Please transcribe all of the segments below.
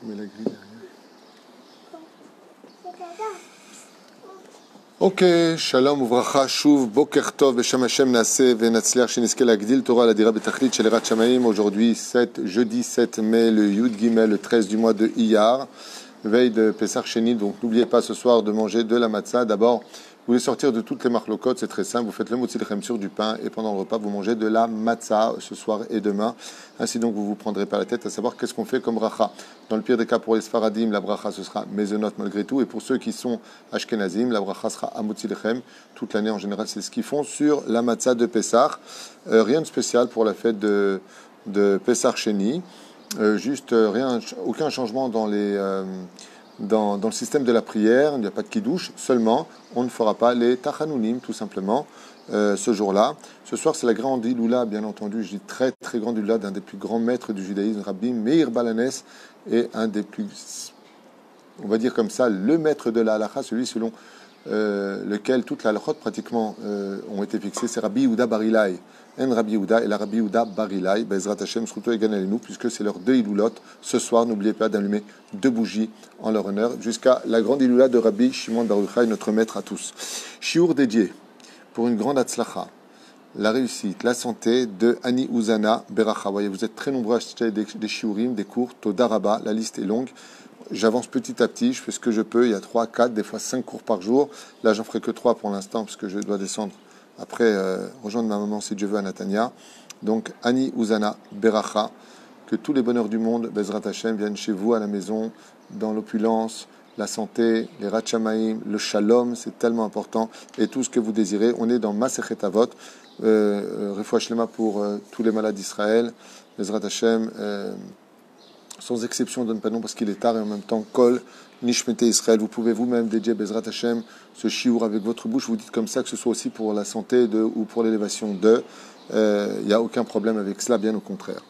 mets la grille derrière. Ok, shalom uvracha shuv boker tov b'shem Hashem naaseh v'natzliach shenizke lagdil Torah ladira b'tachlit shel Yirat Shamayim. Aujourd'hui, jeudi 7 mai, le Yud Gimel, le 13 du mois de Iyar, veille de Pesach Sheni. Donc n'oubliez pas ce soir de manger de la matzah. D'abord, vous voulez sortir de toutes les marlocotes, c'est très simple. Vous faites le motzi lechem sur du pain et pendant le repas, vous mangez de la matzah ce soir et demain. Ainsi donc, vous ne vous prendrez pas la tête à savoir qu'est-ce qu'on fait comme bracha. Dans le pire des cas, pour les Sfaradim, la bracha, ce sera mezonot malgré tout. Et pour ceux qui sont ashkenazim, la bracha sera amotzi lechem. Toute l'année, en général, c'est ce qu'ils font sur la matzah de Pesach. Rien de spécial pour la fête de Pesach Sheni. Rien, aucun changement dans le système de la prière. Il n'y a pas de kidouche, seulement on ne fera pas les tachanounim tout simplement ce jour-là. Ce soir c'est la grande Iloula, bien entendu, je dis très très grande Iloula d'un des plus grands maîtres du judaïsme, Rabbi Meir Balanes, et un des plus, on va dire comme ça, le maître de la halakha, celui selon lequel toutes les halakhot pratiquement ont été fixées, c'est Rabbi Yehuda Bar Ilai. En Rabbi Yehuda et la Rabbi Yehuda Bar Ilai, Bezrat Hashem, Sruto et Ganalenu, puisque c'est leurs deux Iloulot. Ce soir, n'oubliez pas d'allumer 2 bougies en leur honneur, jusqu'à la grande Iloula de Rabbi Shimon Bar Yochai, notre maître à tous. Shiur dédié pour une grande Hatzlacha, la réussite, la santé de Ani Uzana Beracha. Voyez, vous êtes très nombreux à acheter des shiurim, des cours, Toda Rabba, la liste est longue. J'avance petit à petit, je fais ce que je peux. Il y a 3, 4, des fois 5 cours par jour. Là, j'en ferai que 3 pour l'instant, parce que je dois descendre après rejoindre ma maman, si Dieu veut, à Natania. Donc, Ani Uzana Beracha, que tous les bonheurs du monde, Bezrat Hashem, viennent chez vous à la maison, dans l'opulence, la santé, les Ratchamaïm, le shalom, c'est tellement important, et tout ce que vous désirez. On est dans Masechet Avot, Refoua Shlema pour tous les malades d'Israël, Bezrat Hashem, sans exception, on ne donne pas nom parce qu'il est tard, et en même temps, Kol, Nishmete Israël. Vous pouvez vous-même dédier Bezrat Hashem, ce chiour avec votre bouche. Vous dites comme ça, que ce soit aussi pour la santé ou pour l'élévation de. Il n'y a aucun problème avec cela, bien au contraire.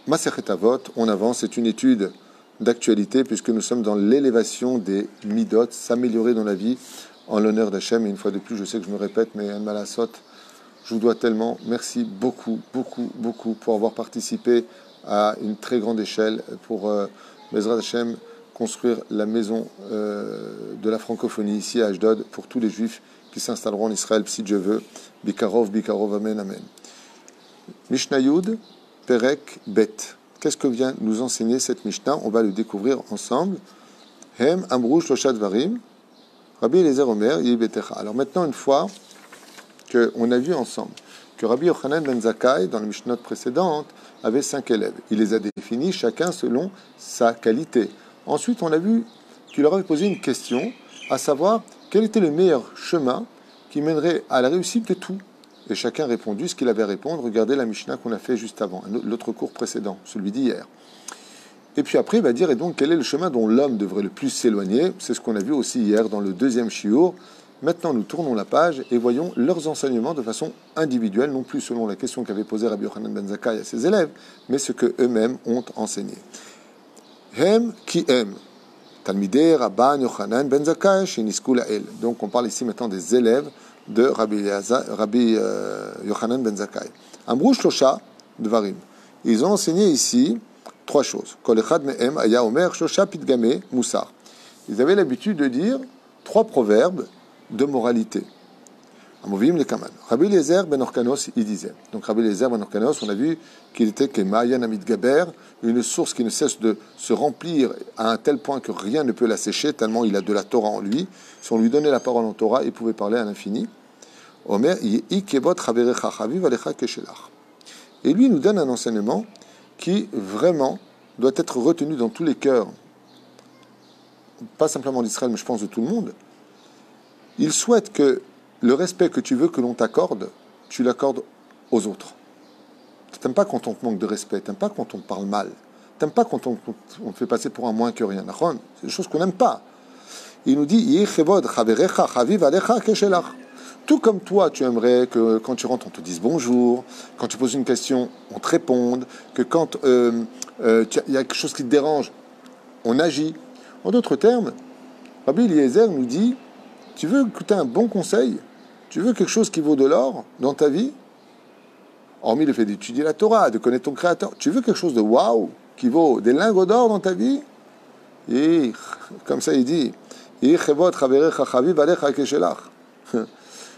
Masechet Avot, on avance, c'est une étude d'actualité puisque nous sommes dans l'élévation des midot, s'améliorer dans la vie en l'honneur d'Hachem. Et une fois de plus, je sais que je me répète, mais Anne Malasot, je vous dois tellement. Merci beaucoup, beaucoup, beaucoup pour avoir participé à une très grande échelle pour Bezrat Hashem construire la maison de la francophonie ici à Ashdod pour tous les juifs qui s'installeront en Israël si Dieu veut. Bikarov, Bikarov, Amen, Amen. Mishnah Yud, Perek, Bet. Qu'est-ce que vient nous enseigner cette Mishnah? On va le découvrir ensemble. Hem, Amrou, Shloshat Varim, Rabbi Eliezer Omer, Yibetecha. Alors maintenant, une fois qu'on a vu ensemble que Rabbi Yochanan ben Zakkai, dans la Mishnah précédente, avait 5 élèves. Il les a définis chacun selon sa qualité. Ensuite, on a vu qu'il leur avait posé une question, à savoir quel était le meilleur chemin qui mènerait à la réussite de tout. Et chacun a répondu ce qu'il avait à répondre. Regardez la Mishnah qu'on a fait juste avant, l'autre cours précédent, celui d'hier. Et puis après, il va dire, et donc, quel est le chemin dont l'homme devrait le plus s'éloigner? C'est ce qu'on a vu aussi hier dans le 2e shiur. Maintenant, nous tournons la page et voyons leurs enseignements de façon individuelle, non plus selon la question qu'avait posée Rabbi Yochanan ben Zakkai à ses élèves, mais ce qu'eux-mêmes ont enseigné. Hem ki hem, Talmidei Rabban Yochanan ben Zakkai shenisku la'el. Donc, on parle ici maintenant des élèves de Rabbi Yochanan ben Zakkai. Amrou shlosha dvarim. Ils ont enseigné ici 3 choses. Kol echad mehem aya omer shlosha pitgame musar. Ils avaient l'habitude de dire 3 proverbes de moralité. Amovim le Kaman. Rabbi Eliezer ben Orkanos, il disait. Donc Rabbi Eliezer ben Orkanos, on a vu qu'il était Kemayan Amit Gaber, une source qui ne cesse de se remplir à un tel point que rien ne peut la sécher, tellement il a de la Torah en lui. Si on lui donnait la parole en Torah, il pouvait parler à l'infini. Omer, Ikebot Chaverecha Chaviv Alecha Keshelach. Et lui nous donne un enseignement qui vraiment doit être retenu dans tous les cœurs, pas simplement d'Israël, mais je pense de tout le monde. Il souhaite que le respect que tu veux que l'on t'accorde, tu l'accordes aux autres. Tu n'aimes pas quand on te manque de respect, tu n'aimes pas quand on te parle mal, tu n'aimes pas quand on te fait passer pour un moins que rien. C'est des choses qu'on n'aime pas. Il nous dit, tout comme toi, tu aimerais que quand tu rentres, on te dise bonjour, quand tu poses une question, on te réponde, que quand il y a quelque chose qui te dérange, on agit. En d'autres termes, Rabbi Eliezer nous dit, tu veux écouter un bon conseil? Tu veux quelque chose qui vaut de l'or dans ta vie? Hormis le fait d'étudier la Torah, de connaître ton Créateur. Tu veux quelque chose de waouh? qui vaut des lingots d'or dans ta vie, et comme ça il dit,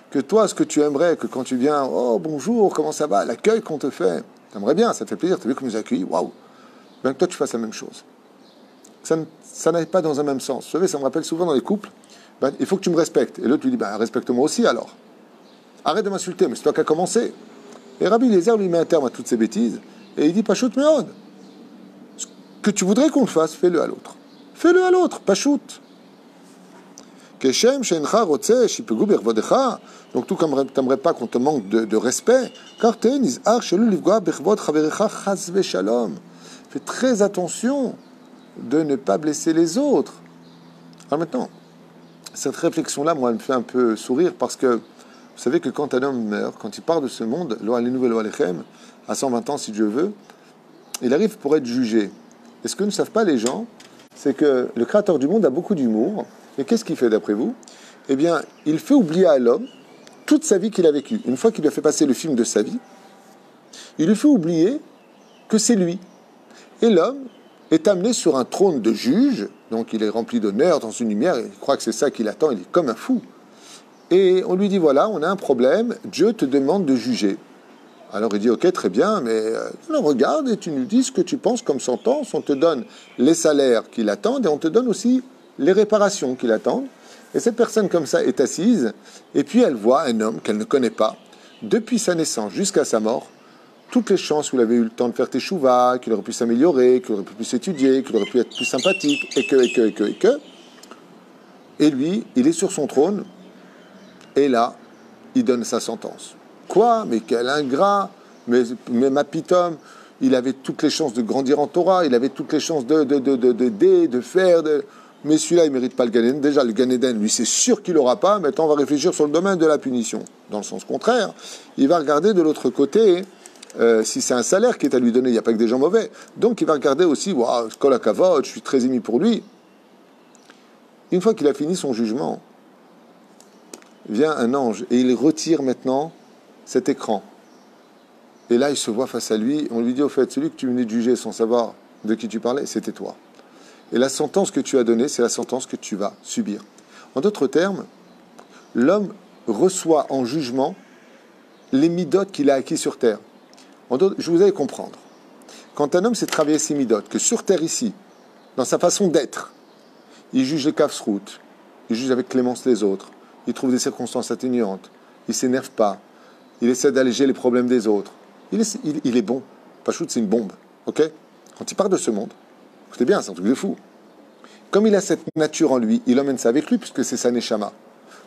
que toi, ce que tu aimerais, que quand tu viens, oh bonjour, comment ça va, l'accueil qu'on te fait, t'aimerais bien, ça te fait plaisir, tu as vu comme nous accueillis, waouh, bien que toi tu fasses la même chose. Ça n'aille pas dans un même sens. Vous savez, ça me rappelle souvent dans les couples, ben, il faut que tu me respectes. Et l'autre lui dit, ben, respecte-moi aussi alors. Arrête de m'insulter, mais c'est toi qui as commencé. Et Rabbi Eliezer lui met un terme à toutes ces bêtises, et il dit, Pachout Meod, ce que tu voudrais qu'on le fasse, fais-le à l'autre. Fais-le à l'autre, Pachout. Donc tout comme tu n'aimerais pas qu'on te manque de respect, car fais très attention de ne pas blesser les autres. Alors maintenant, cette réflexion-là, moi, elle me fait un peu sourire parce que vous savez que quand un homme meurt, quand il part de ce monde, à 120 ans si Dieu veut, il arrive pour être jugé. Et ce que ne savent pas les gens, c'est que le Créateur du monde a beaucoup d'humour. Et qu'est-ce qu'il fait d'après vous? Eh bien, il fait oublier à l'homme toute sa vie qu'il a vécue. Une fois qu'il lui a fait passer le film de sa vie, il lui fait oublier que c'est lui. Et l'homme est amené sur un trône de juge, donc il est rempli d'honneur dans une lumière, il croit que c'est ça qu'il attend, il est comme un fou. Et on lui dit, voilà, on a un problème, Dieu te demande de juger. Alors il dit, ok, très bien, mais regarde et tu nous dis ce que tu penses comme sentence, on te donne les salaires qu'il attendent et on te donne aussi les réparations qu'il attendent. Et cette personne comme ça est assise, et puis elle voit un homme qu'elle ne connaît pas, depuis sa naissance jusqu'à sa mort, toutes les chances où il avait eu le temps de faire teshuva, qu'il aurait pu s'améliorer, qu'il aurait pu plus étudier, qu'il aurait pu être plus sympathique, et Et lui, il est sur son trône, et là, il donne sa sentence. Quoi? Mais quel ingrat! Mais ma pitome, il avait toutes les chances de grandir en Torah, il avait toutes les chances de faire... Mais celui-là, il ne mérite pas le Gan Eden. Déjà, le Gan Eden, lui, c'est sûr qu'il n'aura pas. Maintenant, on va réfléchir sur le domaine de la punition. Dans le sens contraire, il va regarder de l'autre côté... si c'est un salaire qui est à lui donner, il n'y a pas que des gens mauvais. Donc il va regarder aussi, waouh, Kol HaKavod, je suis très ému pour lui. Une fois qu'il a fini son jugement, vient un ange et il retire maintenant cet écran. Et là, il se voit face à lui. On lui dit, au fait, celui que tu venais de juger sans savoir de qui tu parlais, c'était toi. Et la sentence que tu as donnée, c'est la sentence que tu vas subir. En d'autres termes, l'homme reçoit en jugement les midotes qu'il a acquis sur terre. Je vous allez comprendre. Quand un homme s'est travaillé ses midotes, que sur terre ici, dans sa façon d'être, il juge les kafsrout, il juge avec clémence les autres, il trouve des circonstances atténuantes, il ne s'énerve pas, il essaie d'alléger les problèmes des autres. Il est bon. Pachout, c'est une bombe. Ok? Quand il part de ce monde, écoutez bien, c'est un truc de fou. Comme il a cette nature en lui, il emmène ça avec lui, puisque c'est sa neshama.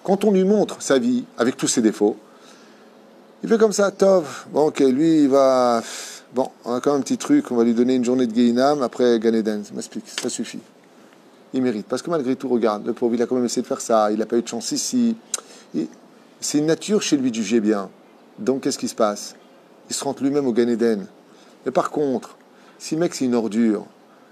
Quand on lui montre sa vie, avec tous ses défauts, il fait comme ça, Tov. Bon, ok, lui, il va... Bon, on a quand même un petit truc, on va lui donner une journée de Gehinam, après Gan Eden. Ça m'explique, ça suffit. Il mérite. Parce que malgré tout, regarde, le pauvre, il a quand même essayé de faire ça, il n'a pas eu de chance ici. C'est une nature chez lui de juger bien. Donc, qu'est-ce qui se passe? Il se rentre lui-même au Gan Eden. Mais par contre, si le mec, c'est une ordure,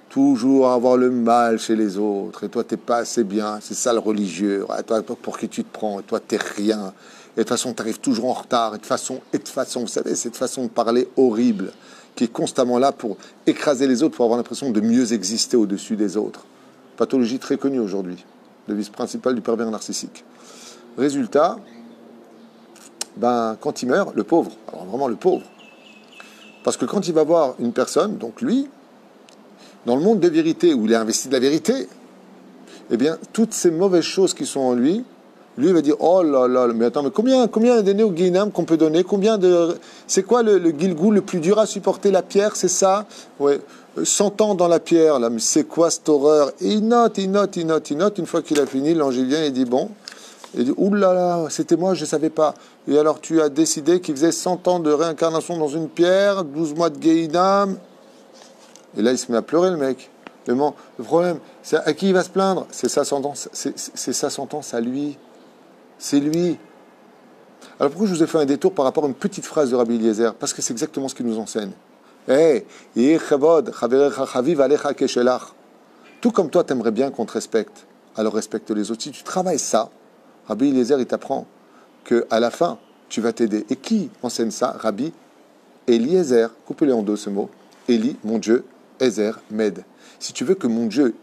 toujours avoir le mal chez les autres, et toi, t'es pas assez bien, c'est ça le religieux, et toi, pour qui tu te prends, et toi, t'es rien. Et de toute façon, tu arrives toujours en retard. Et de façon, vous savez, cette façon de parler horrible, qui est constamment là pour écraser les autres, pour avoir l'impression de mieux exister au-dessus des autres. Pathologie très connue aujourd'hui, devise principale du pervers narcissique. Résultat, quand il meurt, le pauvre, alors vraiment le pauvre, parce que quand il va voir une personne, donc lui, dans le monde de vérité, où il est investi de la vérité, eh bien, toutes ces mauvaises choses qui sont en lui, lui, il va dire, oh là là, mais attends, mais combien d'années au Guinam qu'on peut donner? C'est quoi le Gilgul le plus dur à supporter? La pierre, c'est ça? Ouais. 100 ans dans la pierre, là, mais c'est quoi cette horreur? Et il note. Une fois qu'il a fini, l'ange vient et dit, bon, il dit, oulala, c'était moi, je ne savais pas. Et alors, tu as décidé qu'il faisait 100 ans de réincarnation dans une pierre, 12 mois de Guinam. Et là, il se met à pleurer, le mec. Mais bon, le problème, c'est à qui il va se plaindre? C'est sa sentence, c'est sa sentence à lui. C'est lui. Alors pourquoi je vous ai fait un détour par rapport à une petite phrase de Rabbi Eliezer? Parce que c'est exactement ce qu'il nous enseigne. Tout comme toi, t'aimerais bien qu'on te respecte, alors respecte les autres. Si tu travailles ça, Rabbi Eliezer, il t'apprend qu'à la fin, tu vas t'aider. Et qui enseigne ça? Rabbi Eliezer. Coupez-les en deux, ce mot. Eli, mon Dieu. Ezer m'aide. Si tu veux que mon Dieu,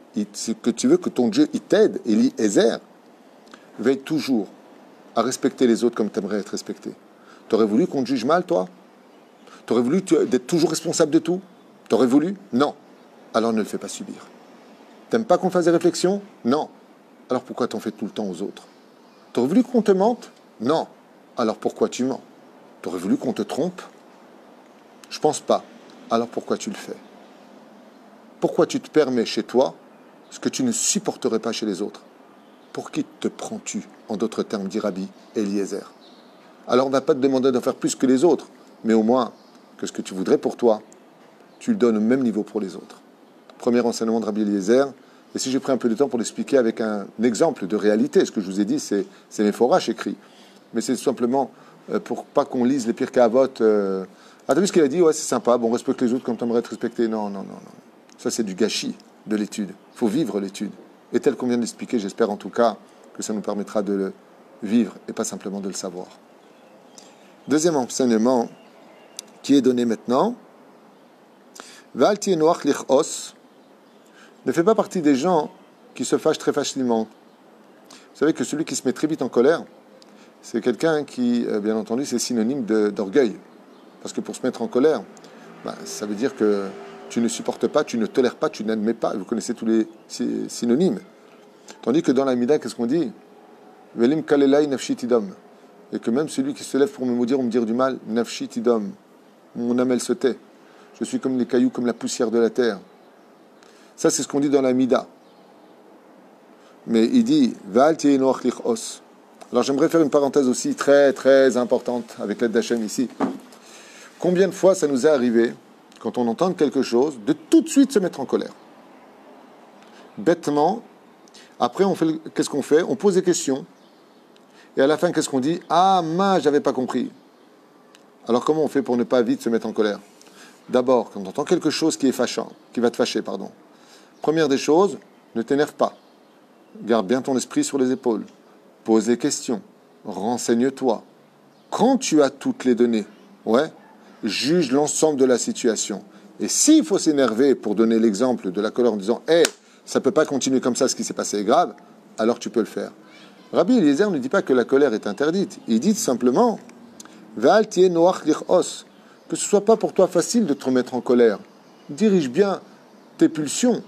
que tu veux que ton Dieu il t'aide, Eli Ezer, veille toujours à respecter les autres comme tu aimerais être respecté. T'aurais voulu qu'on te juge mal, toi? T'aurais voulu d'être toujours responsable de tout? T'aurais voulu? Non. Alors ne le fais pas subir. T'aimes pas qu'on fasse des réflexions? Non. Alors pourquoi t'en fais tout le temps aux autres? T'aurais voulu qu'on te mente? Non. Alors pourquoi tu mens? T'aurais voulu qu'on te trompe? Je pense pas. Alors pourquoi tu le fais? Pourquoi tu te permets chez toi ce que tu ne supporterais pas chez les autres? Pour qui te prends-tu? En d'autres termes, dit Rabbi Eliezer. Alors on ne va pas te demander d'en faire plus que les autres, mais au moins que ce que tu voudrais pour toi, tu le donnes au même niveau pour les autres. Premier enseignement de Rabbi Eliezer. Et si j'ai pris un peu de temps pour l'expliquer avec un exemple de réalité, ce que je vous ai dit, c'est mes forages écrits. Mais c'est simplement pour pas qu'on lise les pires qu'Avot. Ah, t'as vu ce qu'il a dit? Ouais, c'est sympa. Bon, respecte les autres comme tu aimerais être respecté. Non, non, non, non. Ça, c'est du gâchis de l'étude. Il faut vivre l'étude. Et tel qu'on vient de l'expliquer, j'espère en tout cas que ça nous permettra de le vivre et pas simplement de le savoir. Deuxième enseignement qui est donné maintenant. Val tienoach lichos. Ne fais pas partie des gens qui se fâchent très facilement. Vous savez que celui qui se met très vite en colère, c'est quelqu'un qui, bien entendu, c'est synonyme d'orgueil. Parce que pour se mettre en colère, ça veut dire que tu ne supportes pas, tu ne tolères pas, tu n'admets pas. Vous connaissez tous les synonymes. Tandis que dans la Mida, qu'est-ce qu'on dit? Velim kalelai nafshi tidom. Et que même celui qui se lève pour me maudire ou me dire du mal, nafshi tidom. Mon âme, elle se tait. Je suis comme les cailloux, comme la poussière de la terre. Ça, c'est ce qu'on dit dans la Mida. Mais il dit, Val tienoach lichos. Alors j'aimerais faire une parenthèse aussi très très importante avec l'aide d'Hachem ici. Combien de fois ça nous est arrivé, quand on entend quelque chose, de tout de suite se mettre en colère? Bêtement, après qu'est-ce qu'on fait? On pose des questions. Et à la fin, qu'est-ce qu'on dit? Ah, j'avais pas compris. Alors comment on fait pour ne pas vite se mettre en colère? D'abord, quand on entend quelque chose qui est fâchant, qui va te fâcher, pardon. Première des choses, ne t'énerve pas. Garde bien ton esprit sur les épaules. Pose des questions. Renseigne-toi. Quand tu as toutes les données, juge l'ensemble de la situation. Et s'il faut s'énerver pour donner l'exemple de la colère en disant ça ne peut pas continuer comme ça, ce qui s'est passé est grave, alors tu peux le faire. Rabbi Eliezer ne dit pas que la colère est interdite. Il dit simplement Ve'al tieh noach lichos, que ce ne soit pas pour toi facile de te remettre en colère. Dirige bien tes pulsions.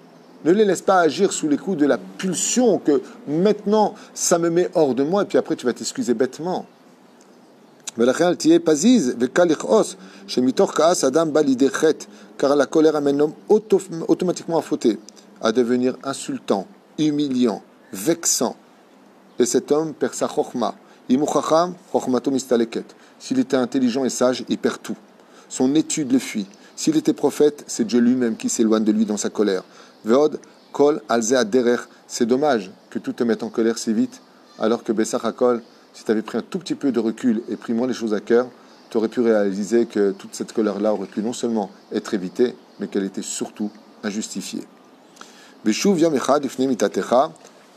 Ne les laisse pas agir sous les coups de la pulsion que maintenant ça me met hors de moi et puis après tu vas t'excuser bêtement. Car la colère amène l'homme automatiquement à fauter, à devenir insultant, humiliant, vexant. Et cet homme perd sa chokhma. S'il était intelligent et sage, il perd tout. Son étude le fuit. S'il était prophète, c'est Dieu lui-même qui s'éloigne de lui dans sa colère. Veod, kol, alze aderer. C'est dommage que tout te mette en colère si vite, alors que Bessach HaKol, si tu avais pris un tout petit peu de recul et pris moins les choses à cœur, tu aurais pu réaliser que toute cette colère-là aurait pu non seulement être évitée, mais qu'elle était surtout injustifiée. Beshuv yom echad ifnim itatecha.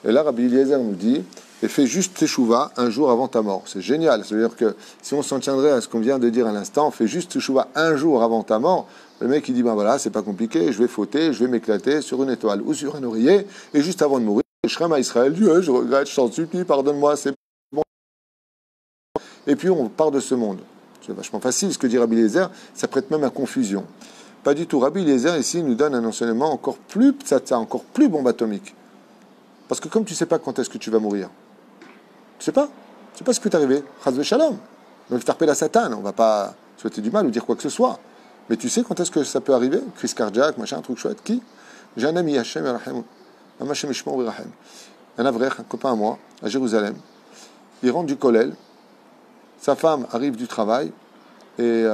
Et là, Rabbi Eliezer nous dit, et fais juste teshuva un jour avant ta mort. C'est génial. C'est-à-dire que si on s'en tiendrait à ce qu'on vient de dire à l'instant, fais juste teshuva un jour avant ta mort. Le mec, il dit, voilà, c'est pas compliqué, je vais fauter, je vais m'éclater sur une étoile ou sur un oreiller, et juste avant de mourir, je serai à Israël, Dieu, je regrette, je t'en supplie, pardonne-moi, c'est bon. Et puis on part de ce monde. C'est vachement facile ce que dit Rabbi Eliezer, ça prête même à confusion. Pas du tout. Rabbi Eliezer, ici, nous donne un enseignement encore plus ptsatsa, encore plus bombe atomique. Parce que comme tu ne sais pas quand est-ce que tu vas mourir, tu sais pas ce qui peut t'arriver. Chas v'shalom. Donc t'arpes la satane, on ne va pas souhaiter du mal ou dire quoi que ce soit. Mais tu sais quand est-ce que ça peut arriver? Crise cardiaque, machin, un truc chouette. Qui? J'ai un ami, Hachem Yerachem, un avrech, un copain à moi, à Jérusalem. Il rentre du kollel, sa femme arrive du travail, et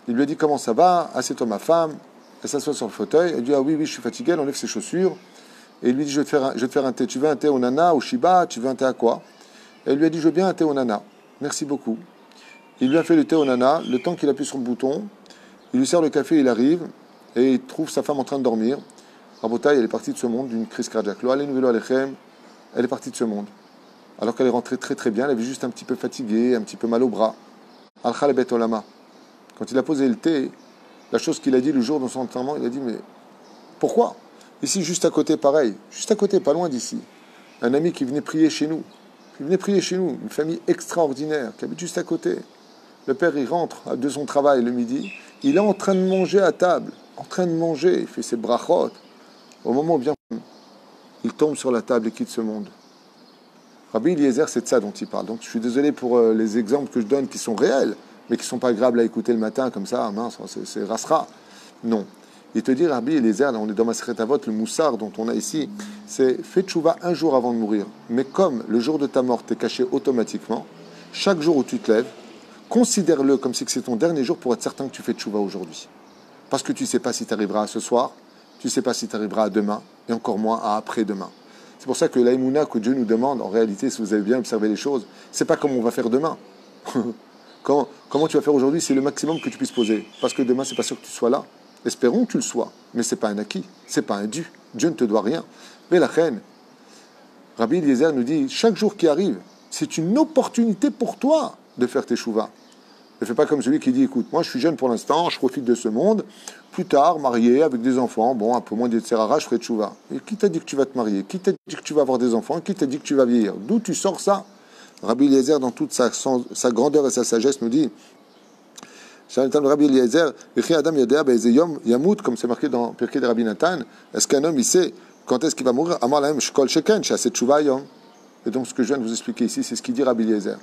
il lui a dit comment ça va, assieds-toi ma femme, elle s'assoit sur le fauteuil, elle dit ah oui, je suis fatigué, elle enlève ses chaussures, et il lui dit je vais te faire un thé, tu veux un thé au nana, au shiba, tu veux un thé à quoi? Et elle lui a dit je veux bien un thé au nana, merci beaucoup. Il lui a fait le thé au nana, le temps qu'il appuie sur le bouton, il lui sert le café, il arrive, et il trouve sa femme en train de dormir. Rabotaï, elle est partie de ce monde d'une crise cardiaque. Elle est partie de ce monde. Alors qu'elle est rentrée très très bien, elle avait juste un petit peu fatiguée, un petit peu mal au bras. Al-Khalebet Olama. Quand il a posé le thé, La chose qu'il a dit le jour de son enterrement, il a dit, mais pourquoi? Ici, juste à côté, pareil. Juste à côté, pas loin d'ici. Un ami qui venait prier chez nous. Une famille extraordinaire qui habite juste à côté. Le père, il rentre de son travail le midi. Il est en train de manger à table. En train de manger. Il fait ses brachot. Au moment où bien, il tombe sur la table et quitte ce monde. Rabbi Eliezer, c'est de ça dont il parle. Donc je suis désolé pour les exemples que je donne qui sont réels, mais qui ne sont pas agréables à écouter le matin comme ça, mince, c'est rasera. Non. Il te dit, Rabbi Eliezer, là on est dans Masechet Avot, le moussard dont on a ici, c'est fais tchouva un jour avant de mourir. Mais comme le jour de ta mort t'est caché automatiquement, chaque jour où tu te lèves, considère-le comme si c'est ton dernier jour pour être certain que tu fais tchouva aujourd'hui. Parce que tu ne sais pas si tu arriveras à ce soir, tu ne sais pas si tu arriveras à demain, et encore moins à après-demain. C'est pour ça que l'aïmouna que Dieu nous demande, en réalité, si vous avez bien observé les choses, c'est pas comment on va faire demain. Comment tu vas faire aujourd'hui, c'est le maximum que tu puisses poser. Parce que demain, c'est pas sûr que tu sois là. Espérons que tu le sois, mais c'est pas un acquis, c'est pas un dû. Dieu ne te doit rien. Mais la reine, Rabbi Eliezer nous dit, chaque jour qui arrive, c'est une opportunité pour toi de faire tes chouvas. Ne fais pas comme celui qui dit, écoute, moi je suis jeune pour l'instant, je profite de ce monde, plus tard, marié, avec des enfants, bon, un peu moins de Tserara, je ferai tchouva. Et qui t'a dit que tu vas te marier? Qui t'a dit que tu vas avoir des enfants? Qui t'a dit que tu vas vieillir? D'où tu sors ça? Rabbi Eliezer, dans toute sa grandeur et sa sagesse, nous dit, Rabbi Eliezer, Yamut, comme c'est marqué dans Pirkei de Rabbi Nathan, est-ce qu'un homme, il sait quand est-ce qu'il va mourir? Amar lahem shkol sheken, shaseh tchouva yom. Et donc, ce que je viens de vous expliquer ici, c'est ce qu'il dit Rabbi Eliezer.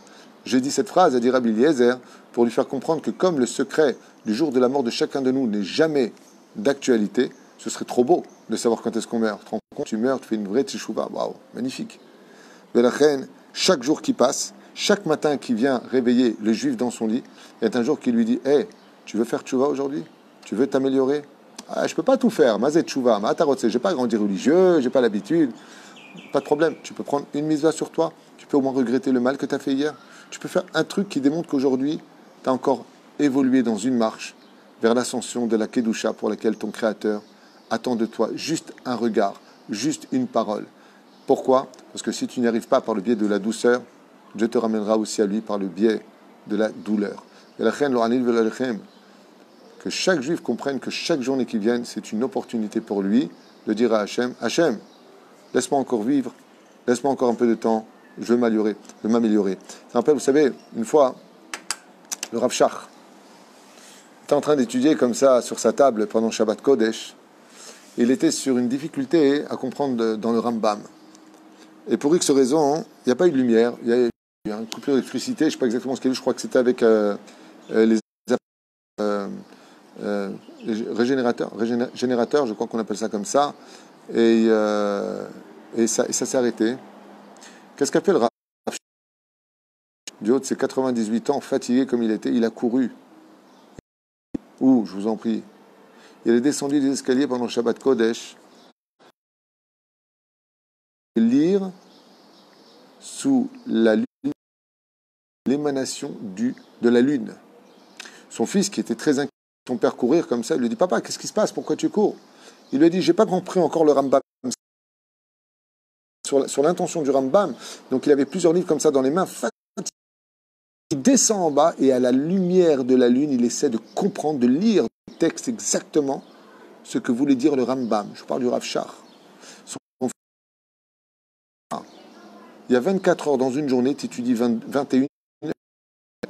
J'ai dit cette phrase, a dit Rabbi Eliezer, pour lui faire comprendre que comme le secret du jour de la mort de chacun de nous n'est jamais d'actualité, ce serait trop beau de savoir quand est-ce qu'on meurt. Tu te rends compte, tu meurs, tu fais une vraie tchouva. Waouh, magnifique. Mais la reine, chaque jour qui passe, chaque matin qui vient réveiller le juif dans son lit, il y a un jour qui lui dit, hey, tu veux faire tchouva aujourd'hui? Tu veux t'améliorer? Ah, je peux pas tout faire, mazet tchouva, matarotse, j'ai pas grandi religieux, j'ai pas l'habitude. Pas de problème, tu peux prendre une mitzvah sur toi, tu peux au moins regretter le mal que tu as fait hier. Tu peux faire un truc qui démontre qu'aujourd'hui, tu as encore évolué dans une marche vers l'ascension de la Kedusha pour laquelle ton Créateur attend de toi juste un regard, juste une parole. Pourquoi? Parce que si tu n'y arrives pas par le biais de la douceur, Dieu te ramènera aussi à lui par le biais de la douleur. Et la reine, que chaque juif comprenne que chaque journée qui vient, c'est une opportunité pour lui de dire à Hachem, Hachem, laisse-moi encore vivre, laisse-moi encore un peu de temps, je veux m'améliorer. Ça rappelle, vous savez, une fois, le Rav Shach était en train d'étudier comme ça sur sa table pendant Shabbat Kodesh. Il était sur une difficulté à comprendre dans le Rambam. Et pour X raison, il n'y a pas eu de lumière, il y a eu une coupure d'électricité, je ne sais pas exactement ce qu'il y a eu, je crois que c'était avec les générateurs, je crois qu'on appelle ça comme ça, et ça s'est arrêté. Qu'est-ce qu'a fait le Rav? Du haut de ses 98 ans, fatigué comme il était, il a couru. Où, je vous en prie? Il est descendu des escaliers pendant Shabbat Kodesh. Lire sous la lune l'émanation de la lune. Son fils, qui était très inquiet, son père courir comme ça, il lui dit, papa, qu'est-ce qui se passe? Pourquoi tu cours? Il lui a dit, j'ai pas compris encore le Rambam. Sur l'intention du Rambam, donc il avait plusieurs livres comme ça dans les mains. Il descend en bas et à la lumière de la lune, il essaie de comprendre, de lire le texte exactement ce que voulait dire le Rambam. Je parle du Rav Shach. Il y a 24 heures dans une journée, tu étudies 21,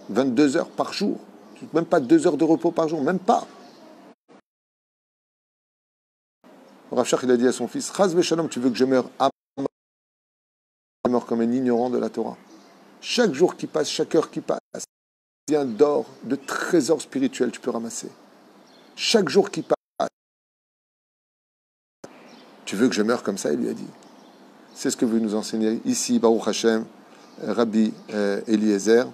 22 heures par jour. Même pas 2 heures de repos par jour, même pas. Le Rav Shach, il a dit à son fils, Chas v'shalom, tu veux que je meure comme un ignorant de la Torah. Chaque jour qui passe, chaque heure qui passe, vient d'or, de trésors spirituels tu peux ramasser. Chaque jour qui passe, tu veux que je meure comme ça, il lui a dit. C'est ce que veut nous enseigner ici, Baruch Hashem, Rabbi Eliezer,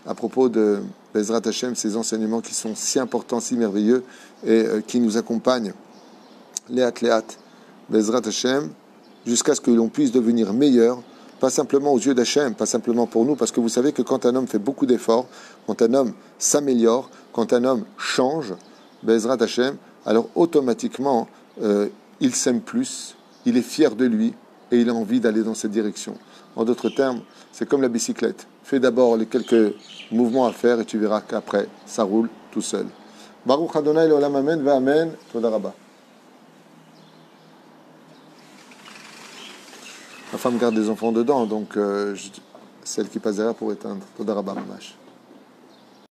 à propos de Bezrat Hashem, ces enseignements qui sont si importants, si merveilleux, et qui nous accompagnent, Léat, Bezrat Hashem, jusqu'à ce que l'on puisse devenir meilleur, pas simplement aux yeux d'Hachem, pas simplement pour nous, parce que vous savez que quand un homme fait beaucoup d'efforts, quand un homme s'améliore, quand un homme change, Bezrat Hashem, alors automatiquement, il s'aime plus, il est fier de lui, et il a envie d'aller dans cette direction. En d'autres termes, c'est comme la bicyclette. Fais d'abord les quelques mouvements à faire, et tu verras qu'après, ça roule tout seul. Baruch Adonai Leolam Amen V'Amen. Toda Rabba. Ma femme garde des enfants dedans, donc celle qui passe derrière pour éteindre. Toda Rabba, Mamash.